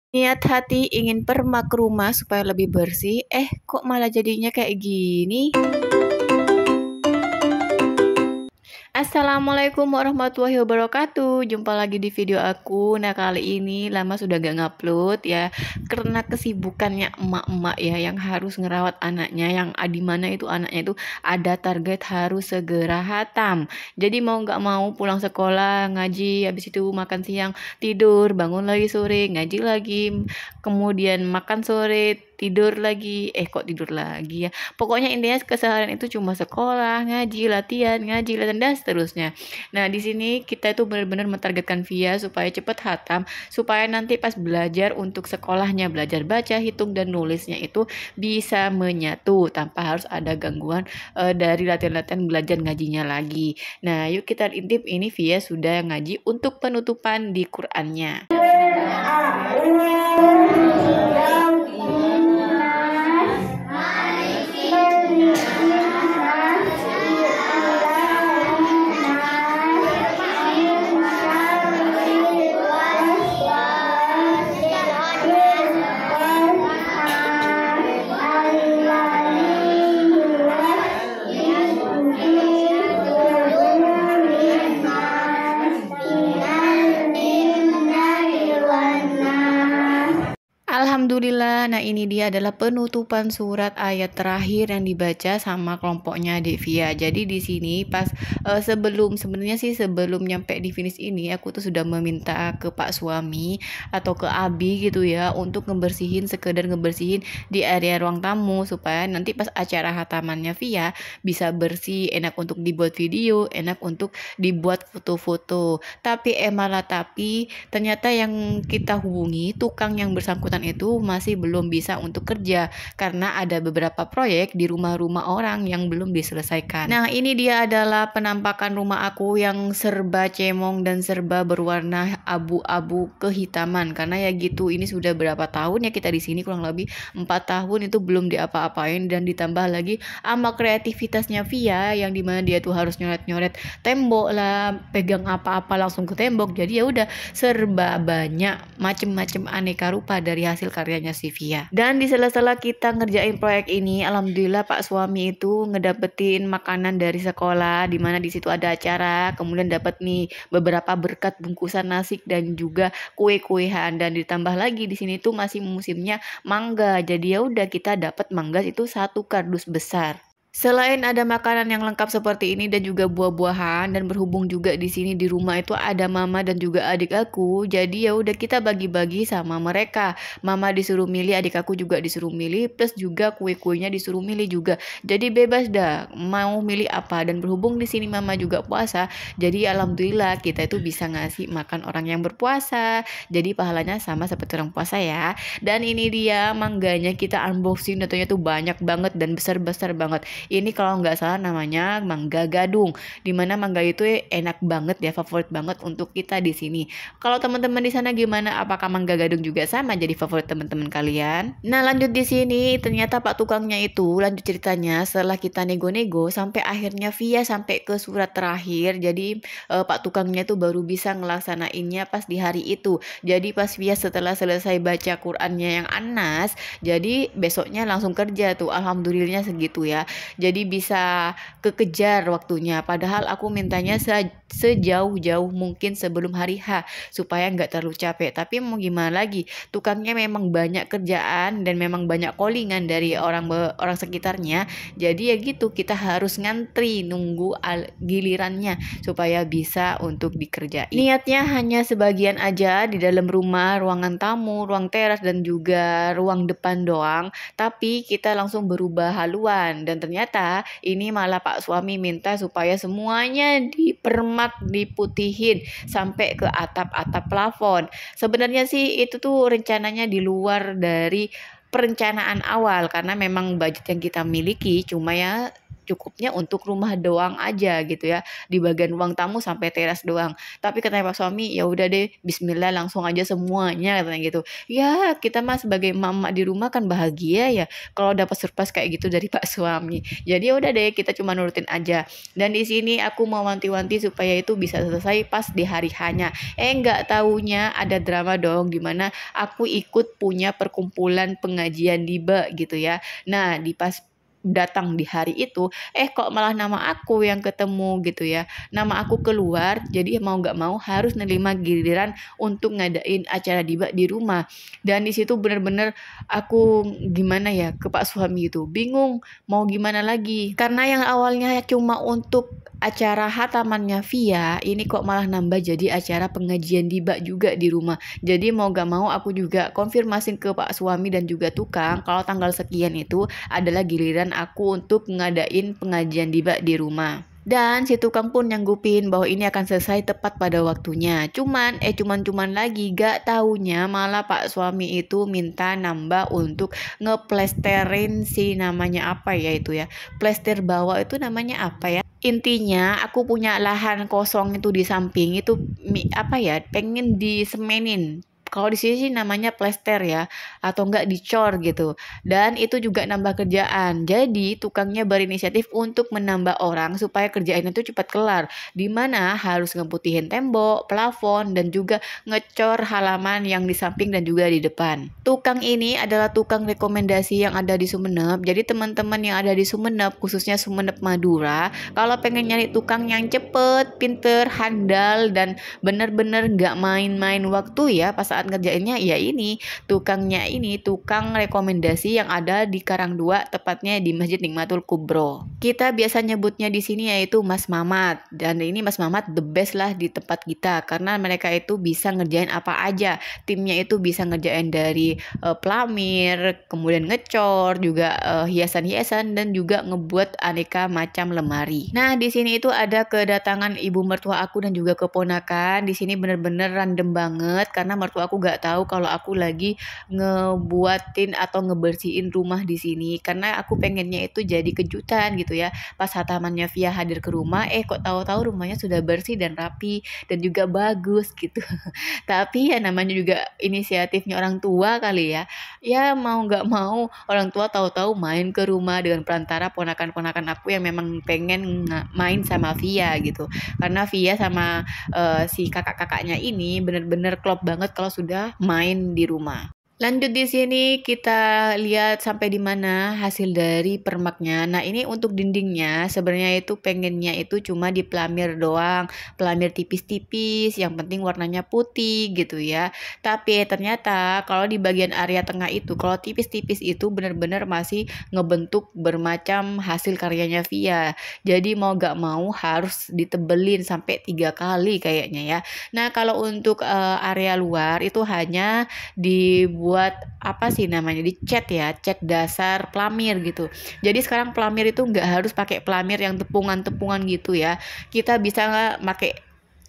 Niat hati ingin permak rumah supaya lebih bersih, kok malah jadinya kayak gini? Assalamualaikum warahmatullahi wabarakatuh. Jumpa lagi di video aku. Nah, kali ini lama sudah gak ngupload ya, karena kesibukannya emak-emak ya yang harus ngerawat anaknya, yang di mana itu anaknya itu ada target harus segera hatam. Jadi mau gak mau pulang sekolah ngaji, habis itu makan siang tidur, bangun lagi sore ngaji lagi, kemudian makan sore tidur lagi, kok tidur lagi ya. Pokoknya intinya keseharian itu cuma sekolah, ngaji, latihan, dan seterusnya. Nah, di sini kita itu benar-benar mentargetkan Via supaya cepat hatam, supaya nanti pas belajar untuk sekolahnya, belajar baca, hitung, dan nulisnya itu bisa menyatu tanpa harus ada gangguan dari latihan-latihan belajar ngajinya lagi. Nah, yuk kita intip ini Via sudah ngaji untuk penutupan di Qur'annya. Alhamdulillah, nah ini dia adalah penutupan surat ayat terakhir yang dibaca sama kelompoknya Devia. Jadi di sini pas sebenarnya sih sebelum nyampe di finish ini aku tuh sudah meminta ke Pak suami atau ke Abi gitu ya untuk sekedar ngebersihin di area ruang tamu supaya nanti pas acara hatamannya Via bisa bersih, enak untuk dibuat video, enak untuk dibuat foto-foto. Tapi malah ternyata yang kita hubungi tukang yang bersangkutan itu masih belum bisa untuk kerja karena ada beberapa proyek di rumah-rumah orang yang belum diselesaikan. Nah, ini dia adalah penampakan rumah aku yang serba cemong dan serba berwarna abu-abu kehitaman karena ya gitu, ini sudah berapa tahun ya kita di sini, kurang lebih 4 tahun itu belum diapa-apain, dan ditambah lagi sama kreativitasnya Via yang dimana dia tuh harus nyoret-nyoret tembok lah, pegang apa-apa langsung ke tembok. Jadi ya udah serba banyak macem-macem aneka rupa dari hasil karyanya si Via. Dan di sela-sela kita ngerjain proyek ini, alhamdulillah Pak suami itu ngedapetin makanan dari sekolah, di mana di situ ada acara, kemudian dapat nih beberapa berkat bungkusan nasi dan juga kue-kuean, dan ditambah lagi di sini tuh masih musimnya mangga. Jadi ya udah kita dapat mangga itu 1 kardus besar. Selain ada makanan yang lengkap seperti ini dan juga buah-buahan, dan berhubung juga di sini di rumah itu ada mama dan juga adik aku, jadi ya udah kita bagi-bagi sama mereka. Mama disuruh milih, adik aku juga disuruh milih, plus juga kue-kuenya disuruh milih juga. Jadi bebas dah mau milih apa, dan berhubung di sini mama juga puasa, jadi alhamdulillah kita itu bisa ngasih makan orang yang berpuasa. Jadi pahalanya sama seperti orang puasa ya. Dan ini dia mangganya, kita unboxing, datanya tuh banyak banget dan besar-besar banget. Ini kalau nggak salah namanya mangga gadung, dimana mangga itu enak banget ya, favorit banget untuk kita di sini. Kalau teman-teman di sana gimana? Apakah mangga gadung juga sama jadi favorit teman-teman kalian? Nah, lanjut di sini ternyata Pak tukangnya itu lanjut ceritanya setelah kita nego-nego sampai akhirnya Via sampai ke surat terakhir. Jadi Pak tukangnya itu baru bisa ngelaksanainnya pas di hari itu. Jadi pas Via setelah selesai baca Qurannya yang Anas, jadi besoknya langsung kerja tuh. Alhamdulillahnya segitu ya. Jadi bisa kekejar waktunya. Padahal aku mintanya sejauh-jauh mungkin sebelum hari H supaya nggak terlalu capek. Tapi mau gimana lagi? Tukangnya memang banyak kerjaan dan memang banyak callingan dari orang sekitarnya. Jadi ya gitu, kita harus ngantri nunggu gilirannya supaya bisa untuk dikerjain. Niatnya hanya sebagian aja di dalam rumah, ruangan tamu, ruang teras, dan juga ruang depan doang. Tapi kita langsung berubah haluan, dan ternyata ini malah Pak suami minta supaya semuanya dipermak, diputihin sampai ke atap-atap plafon. Sebenarnya sih itu tuh rencananya di luar dari perencanaan awal karena memang budget yang kita miliki cuma ya secukupnya untuk rumah doang aja gitu ya, di bagian ruang tamu sampai teras doang. Tapi katanya Pak suami, "Ya udah deh, bismillah langsung aja semuanya," katanya gitu. Ya, kita mah sebagai emak-emak di rumah kan bahagia ya kalau dapat surprise kayak gitu dari Pak suami. Jadi ya udah deh, kita cuma nurutin aja. Dan di sini aku mau wanti-wanti supaya itu bisa selesai pas di hari hanya. Nggak taunya ada drama dong, di mana aku ikut punya perkumpulan pengajian liba gitu ya. Nah, di pas datang di hari itu, kok malah nama aku yang ketemu gitu ya. Nama aku keluar, jadi mau nggak mau harus nerima giliran untuk ngadain acara diba di rumah. Dan di situ bener-bener aku gimana ya ke Pak suami gitu, bingung mau gimana lagi. Karena yang awalnya cuma untuk acara hatamannya Via, ini kok malah nambah jadi acara pengajian diba juga di rumah. Jadi mau gak mau aku juga konfirmasi ke Pak suami dan juga tukang kalau tanggal sekian itu adalah giliran aku untuk ngadain pengajian diba di rumah. Dan si tukang pun nyanggupin bahwa ini akan selesai tepat pada waktunya. Cuman lagi gak taunya malah Pak suami itu minta nambah untuk ngeplesterin si namanya apa ya itu ya. Plester bawah itu namanya apa ya? Intinya aku punya lahan kosong itu di samping itu apa ya, pengen disemenin. Kalau di sini sih namanya plester ya, atau enggak dicor gitu. Dan itu juga nambah kerjaan. Jadi tukangnya berinisiatif untuk menambah orang supaya kerjaan itu cepat kelar. Di mana harus ngeputihin tembok, plafon, dan juga ngecor halaman yang di samping dan juga di depan. Tukang ini adalah tukang rekomendasi yang ada di Sumeneb. Jadi teman-teman yang ada di Sumeneb, khususnya Sumeneb Madura, kalau pengen nyari tukang yang cepet, pinter, handal, dan bener-bener nggak main-main waktu ya pas saat ngerjainnya, ya ini tukangnya, ini tukang rekomendasi yang ada di Karangdua, tepatnya di Masjid Nikmatul Kubro. Kita biasa nyebutnya di sini yaitu Mas Mamat, dan ini Mas Mamat the best lah di tempat kita karena mereka itu bisa ngerjain apa aja. Timnya itu bisa ngerjain dari pelamir, kemudian ngecor, juga hiasan-hiasan, dan juga ngebuat aneka macam lemari. Nah, di sini itu ada kedatangan ibu mertua aku dan juga keponakan. Di sini bener-bener random banget karena mertua aku gak tahu kalau aku lagi ngebuatin atau ngebersihin rumah di sini. Karena aku pengennya itu jadi kejutan gitu ya. Pas hatamannya Via hadir ke rumah, kok tahu-tahu rumahnya sudah bersih dan rapi dan juga bagus gitu. Tapi ya namanya juga inisiatifnya orang tua kali ya. Ya mau nggak mau orang tua tahu-tahu main ke rumah dengan perantara ponakan-ponakan aku yang memang pengen main sama Via gitu. Karena Via sama si kakak-kakaknya ini bener-bener klop banget kalau sudah main di rumah. Lanjut di sini kita lihat sampai di mana hasil dari permaknya. Nah, ini untuk dindingnya sebenarnya itu pengennya itu cuma di pelamir doang, pelamir tipis-tipis, yang penting warnanya putih gitu ya. Tapi ternyata kalau di bagian area tengah itu, kalau tipis-tipis itu benar-benar masih ngebentuk bermacam hasil karyanya Via. Jadi mau gak mau harus ditebelin sampai 3 kali kayaknya ya. Nah, kalau untuk area luar itu hanya dibuat apa sih namanya, dicat ya, cat dasar pelamir gitu. Jadi sekarang pelamir itu nggak harus pakai pelamir yang tepungan-tepungan gitu ya. Kita bisa nggak pakai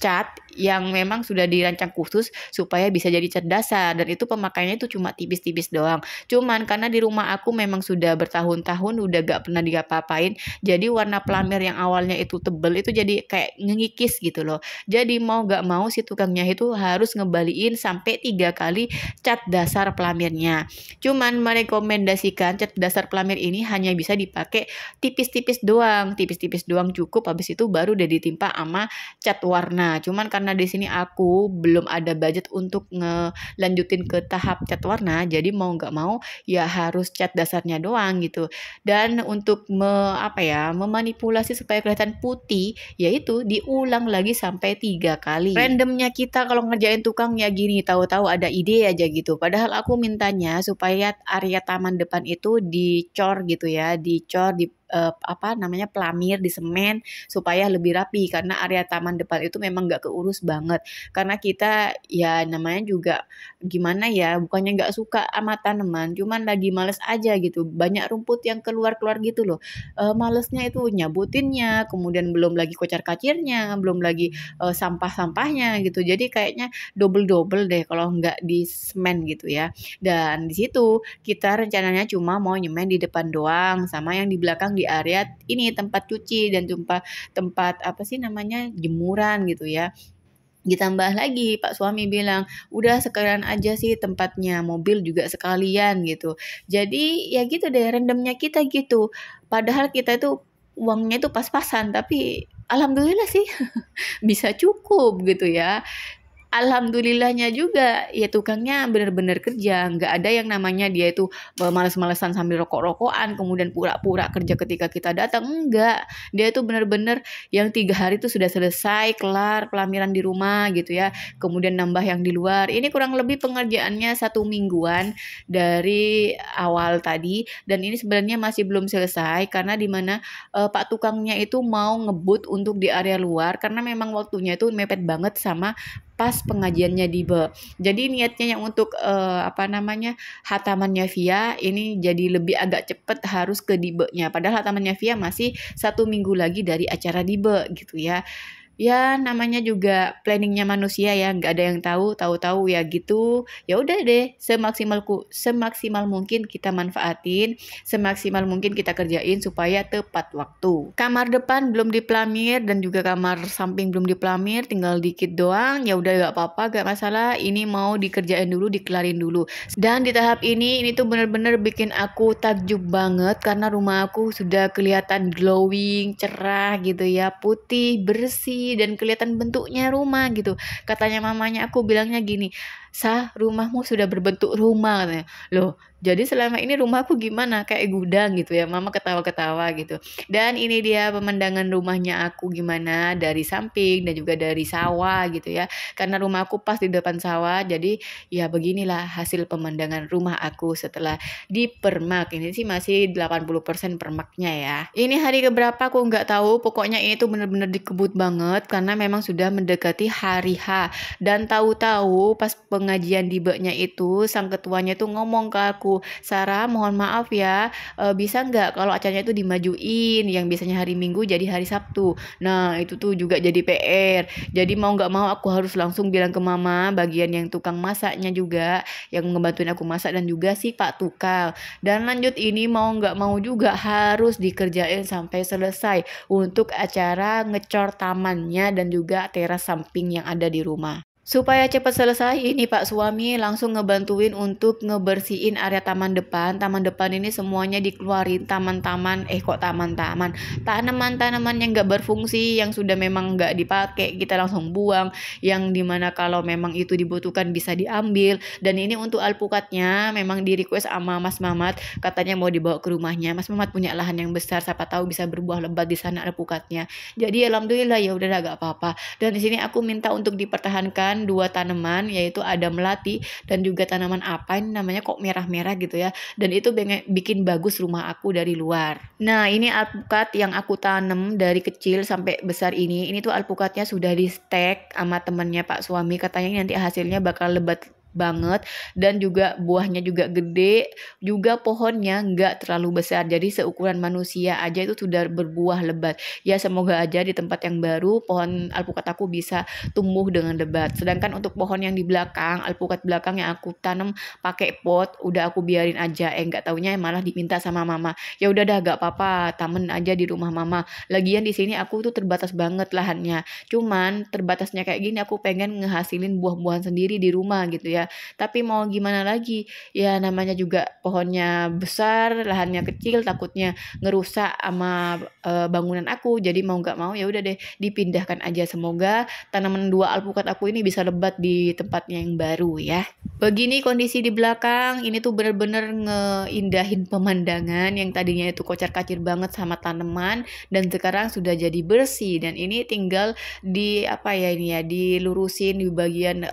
cat yang memang sudah dirancang khusus supaya bisa jadi cat dasar, dan itu pemakaiannya itu cuma tipis-tipis doang. Cuman karena di rumah aku memang sudah bertahun-tahun udah gak pernah diapa-apain, jadi warna pelamir yang awalnya itu tebel itu jadi kayak ngikis gitu loh. Jadi mau gak mau si tukangnya itu harus ngebaliin sampai 3 kali cat dasar pelamirnya. Cuman merekomendasikan cat dasar pelamir ini hanya bisa dipakai tipis-tipis doang cukup, habis itu baru udah ditimpa sama cat warna. Cuman karena di sini aku belum ada budget untuk ngelanjutin ke tahap cat warna, jadi mau nggak mau ya harus cat dasarnya doang gitu. Dan untuk memanipulasi supaya kelihatan putih, yaitu diulang lagi sampai 3 kali. Randomnya kita kalau ngerjain tukang ya gini, tahu-tahu ada ide aja gitu. Padahal aku mintanya supaya area taman depan itu dicor gitu ya, dicor di pelamir, di semen supaya lebih rapi, karena area taman depan itu memang nggak keurus banget. Karena kita ya namanya juga gimana ya, bukannya nggak suka sama tanaman, cuman lagi males aja gitu. Banyak rumput yang keluar-keluar gitu loh. Malesnya itu nyabutinnya, kemudian belum lagi kocar-kacirnya, belum lagi sampah-sampahnya gitu. Jadi kayaknya double-double deh kalau nggak di semen gitu ya. Dan di situ kita rencananya cuma mau nyemen di depan doang, sama yang di belakang di area ini tempat cuci dan tempat tempat apa sih namanya jemuran gitu ya. Ditambah lagi Pak suami bilang, "Udah sekalian aja sih tempatnya, mobil juga sekalian," gitu. Jadi ya gitu deh randomnya kita gitu. Padahal kita itu uangnya itu pas-pasan, tapi alhamdulillah sih bisa cukup gitu ya. Alhamdulillahnya juga, ya tukangnya bener-bener kerja, nggak ada yang namanya dia itu males-malesan sambil rokok-rokokan, kemudian pura-pura kerja ketika kita datang, enggak. Dia itu bener-bener yang 3 hari itu sudah selesai, kelar pelamiran di rumah gitu ya, kemudian nambah yang di luar. Ini kurang lebih pengerjaannya 1 mingguan dari awal tadi, dan ini sebenarnya masih belum selesai karena dimana Pak tukangnya itu mau ngebut untuk di area luar karena memang waktunya itu mepet banget sama pas pengajiannya Dibe. Jadi niatnya yang untuk apa namanya hatamannya Via ini jadi lebih agak cepet harus ke Dibe-nya. Padahal hatamannya Via masih 1 minggu lagi dari acara Dibe gitu ya. Ya namanya juga planningnya manusia ya, nggak ada yang tahu, tahu-tahu ya gitu. Ya udah deh, semaksimal mungkin kita manfaatin, semaksimal mungkin kita kerjain supaya tepat waktu. Kamar depan belum diplamir dan juga kamar samping belum diplamir, tinggal dikit doang. Ya udah nggak apa-apa, nggak masalah. Ini mau dikerjain dulu, dikelarin dulu. Dan di tahap ini tuh bener-bener bikin aku takjub banget karena rumah aku sudah kelihatan glowing, cerah gitu ya, putih, bersih dan kelihatan bentuknya rumah gitu. Katanya mamanya aku bilangnya gini, "Sah, rumahmu sudah berbentuk rumah," katanya. Loh, jadi selama ini rumahku gimana? Kayak gudang gitu ya. Mama ketawa-ketawa gitu. Dan ini dia pemandangan rumahnya aku gimana dari samping dan juga dari sawah gitu ya. Karena rumah aku pas di depan sawah, jadi ya beginilah hasil pemandangan rumah aku setelah dipermak. Ini sih masih 80% permaknya ya. Ini hari keberapa aku nggak tahu. Pokoknya ini tuh bener-bener dikebut banget karena memang sudah mendekati hari H. Dan tahu-tahu pas pengajian di beknya itu sang ketuanya tuh ngomong ke aku, "Sarah, mohon maaf ya, bisa nggak kalau acaranya itu dimajuin yang biasanya hari Minggu jadi hari Sabtu." Nah itu tuh juga jadi PR. Jadi mau nggak mau aku harus langsung bilang ke mama, bagian yang tukang masaknya juga yang ngebantuin aku masak dan juga si Pak Tukang. Dan lanjut ini mau nggak mau juga harus dikerjain sampai selesai untuk acara ngecor tamannya dan juga teras samping yang ada di rumah. Supaya cepat selesai, ini Pak suami langsung ngebantuin untuk ngebersihin area taman depan. Taman depan ini semuanya dikeluarin, taman-taman, kok taman-taman, tanaman-tanaman yang nggak berfungsi, yang sudah memang nggak dipakai, kita langsung buang. Yang dimana kalau memang itu dibutuhkan bisa diambil. Dan ini untuk alpukatnya, memang di request sama Mas Mamat, katanya mau dibawa ke rumahnya. Mas Mamat punya lahan yang besar, siapa tahu bisa berbuah lebat di sana alpukatnya. Jadi alhamdulillah ya udah gak apa-apa. Dan di sini aku minta untuk dipertahankan 2 tanaman, yaitu ada melati dan juga tanaman apa ini namanya kok merah-merah gitu ya, dan itu bikin bagus rumah aku dari luar. Nah ini alpukat yang aku tanam dari kecil sampai besar ini tuh alpukatnya sudah di stek sama temennya Pak suami, katanya nanti hasilnya bakal lebat banget dan juga buahnya juga gede, juga pohonnya nggak terlalu besar, jadi seukuran manusia aja itu sudah berbuah lebat. Ya semoga aja di tempat yang baru pohon alpukat aku bisa tumbuh dengan lebat. Sedangkan untuk pohon yang di belakang, alpukat belakang yang aku tanam pakai pot, udah aku biarin aja. Nggak taunya malah diminta sama mama. Ya udah dah gak apa-apa, tamen aja di rumah mama. Lagian di sini aku tuh terbatas banget lahannya. Cuman terbatasnya kayak gini aku pengen ngehasilin buah-buahan sendiri di rumah gitu ya. Tapi mau gimana lagi? Ya namanya juga pohonnya besar, lahannya kecil, takutnya ngerusak sama bangunan aku. Jadi mau nggak mau ya udah deh dipindahkan aja. Semoga tanaman 2 alpukat aku ini bisa lebat di tempatnya yang baru ya. Begini kondisi di belakang, ini tuh bener-bener ngeindahin pemandangan yang tadinya itu kocar-kacir banget sama tanaman dan sekarang sudah jadi bersih, dan ini tinggal di apa ya ini ya, dilurusin di bagian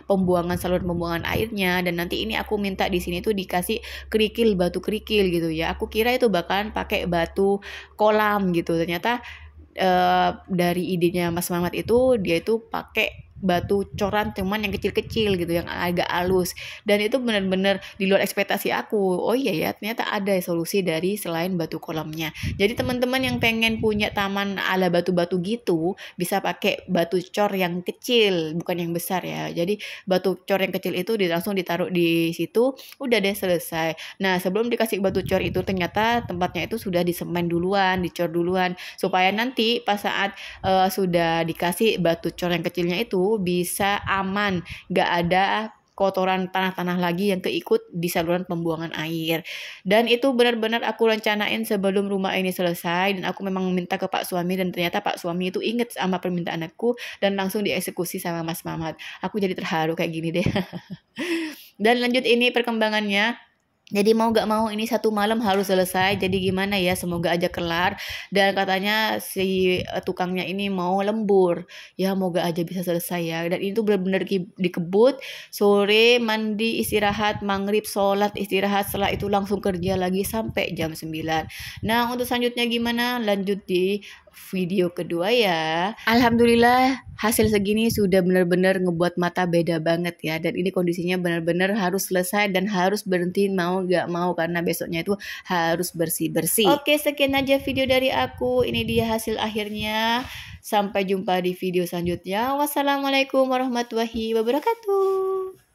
pembuangan saluran pembuangan airnya. Dan nanti ini aku minta di sini tuh dikasih kerikil, batu kerikil gitu ya. Aku kira itu bakalan pakai batu kolam gitu, ternyata dari idenya Mas Mamat itu dia itu pakai batu coran cuman yang kecil-kecil gitu, yang agak halus. Dan itu benar-benar di luar ekspektasi aku. Oh iya ya, ternyata ada solusi dari selain batu kolamnya. Jadi teman-teman yang pengen punya taman ala batu-batu gitu, bisa pakai batu cor yang kecil, bukan yang besar ya. Jadi batu cor yang kecil itu langsung ditaruh di situ, udah deh selesai. Nah, sebelum dikasih batu cor itu ternyata tempatnya itu sudah disemen duluan, dicor duluan, supaya nanti pas saat sudah dikasih batu cor yang kecilnya itu bisa aman, gak ada kotoran tanah-tanah lagi yang keikut di saluran pembuangan air. Dan itu benar-benar aku rencanain sebelum rumah ini selesai, dan aku memang minta ke Pak suami, dan ternyata Pak suami itu inget sama permintaan aku dan langsung dieksekusi sama Mas Mamat. Aku jadi terharu kayak gini deh. Dan lanjut ini perkembangannya. Jadi mau gak mau ini satu malam harus selesai. Jadi gimana ya, semoga aja kelar. Dan katanya si tukangnya ini mau lembur. Ya moga aja bisa selesai ya. Dan itu benar-benar dikebut. Sore mandi istirahat, maghrib sholat istirahat. Setelah itu langsung kerja lagi sampai jam 9. Nah untuk selanjutnya gimana? Lanjut di video kedua ya. Alhamdulillah hasil segini sudah benar-benar ngebuat mata beda banget ya. Dan ini kondisinya benar-benar harus selesai dan harus berhenti mau gak mau, karena besoknya itu harus bersih-bersih. Oke, sekian aja video dari aku. Ini dia hasil akhirnya. Sampai jumpa di video selanjutnya. Wassalamualaikum warahmatullahi wabarakatuh.